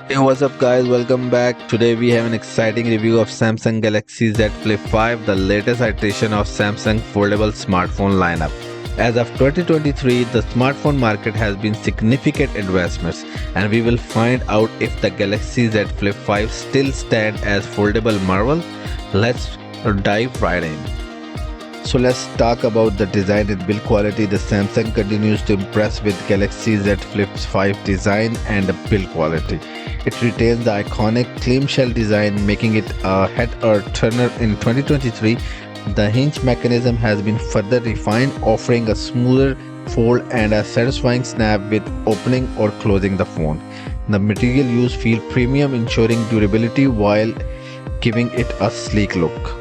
Hey, what's up guys, welcome back. Today we have an exciting review of Samsung Galaxy Z Flip 5, the latest iteration of Samsung foldable smartphone lineup. As of 2023, the smartphone market has been significant advancements, and we will find out if the Galaxy Z Flip 5 still stand as foldable marvel. Let's dive right in. So let's talk about the design and build quality. The Samsung continues to impress with Galaxy Z Flip 5 design and the build quality. It retains the iconic clamshell design, making it a head-turner in 2023. The hinge mechanism has been further refined, offering a smoother fold and a satisfying snap with opening or closing the phone. The material used feels premium, ensuring durability while giving it a sleek look.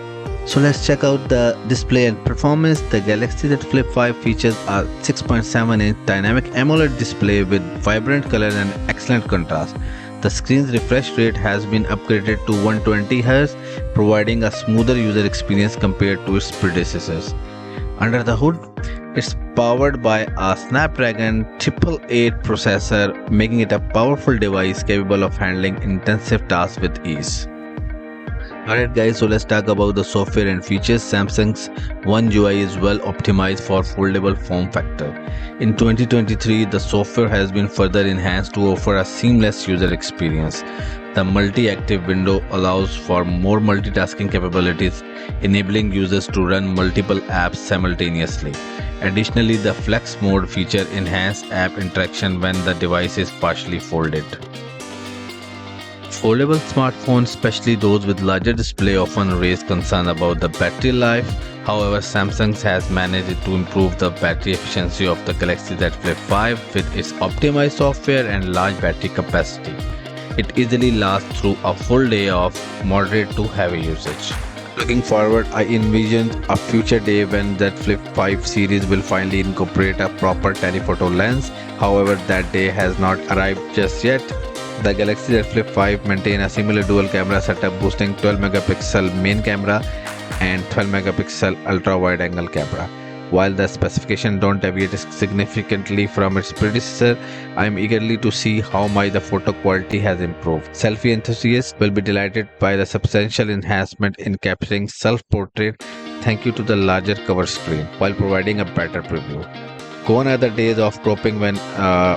So let's check out the display and performance. The Galaxy Z Flip 5 features a 6.7-inch dynamic AMOLED display with vibrant colors and excellent contrast. The screen's refresh rate has been upgraded to 120Hz, providing a smoother user experience compared to its predecessors. Under the hood, it's powered by a Snapdragon 888 processor, making it a powerful device capable of handling intensive tasks with ease. Alright guys, so let's talk about the software and features. Samsung's One UI is well optimized for foldable form factor. In 2023, the software has been further enhanced to offer a seamless user experience. The multi-active window allows for more multitasking capabilities, enabling users to run multiple apps simultaneously. Additionally, the flex mode feature enhances app interaction when the device is partially folded. Foldable smartphones, especially those with larger display, often raise concern about the battery life. However, Samsung has managed to improve the battery efficiency of the Galaxy Z Flip 5 with its optimized software and large battery capacity. It easily lasts through a full day of moderate to heavy usage. Looking forward, I envision a future day when Z Flip 5 series will finally incorporate a proper telephoto lens. However, that day has not arrived just yet. The Galaxy Z Flip 5 maintains a similar dual camera setup, boasting 12 megapixel main camera and 12 megapixel ultra wide angle camera. While the specifications don't deviate significantly from its predecessor, I am eagerly to see how much the photo quality has improved. Selfie enthusiasts will be delighted by the substantial enhancement in capturing self-portrait thanks to the larger cover screen, while providing a better preview. Gone are the days of cropping when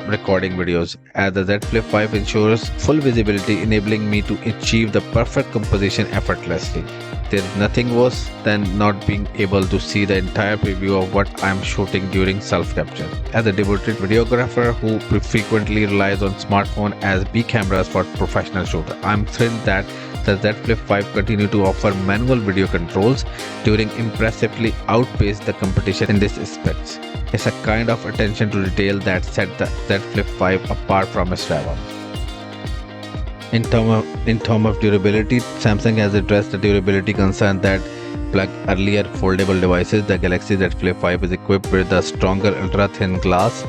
recording videos, as the Z Flip 5 ensures full visibility, enabling me to achieve the perfect composition effortlessly. There is nothing worse than not being able to see the entire preview of what I am shooting during self-capture. As a devoted videographer who frequently relies on smartphone as B cameras for professional shoots, I am thrilled that the Z Flip 5 continue to offer manual video controls during impressively outpace the competition in this aspect. It's a kind of attention to detail that set the Z Flip 5 apart from its rival. In terms of durability, Samsung has addressed the durability concern that plagued earlier foldable devices. The Galaxy Z Flip 5 is equipped with a stronger ultra-thin glass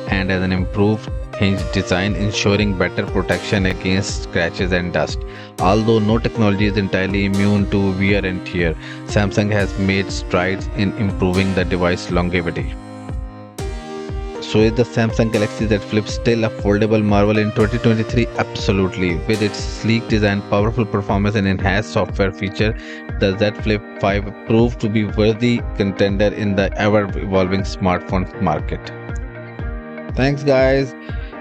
and has an improved hinge design, ensuring better protection against scratches and dust. Although no technology is entirely immune to wear and tear, Samsung has made strides in improving the device longevity. So is the Samsung Galaxy Z Flip still a foldable marvel in 2023? Absolutely. With its sleek design, powerful performance and enhanced software feature, the Z Flip 5 proved to be worthy contender in the ever-evolving smartphone market. Thanks guys.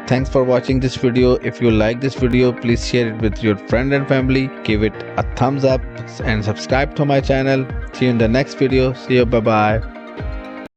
Thanks for watching this video. If you like this video, please share it with your friend and family. Give it a thumbs up and subscribe to my channel. See you in the next video. See you. Bye bye.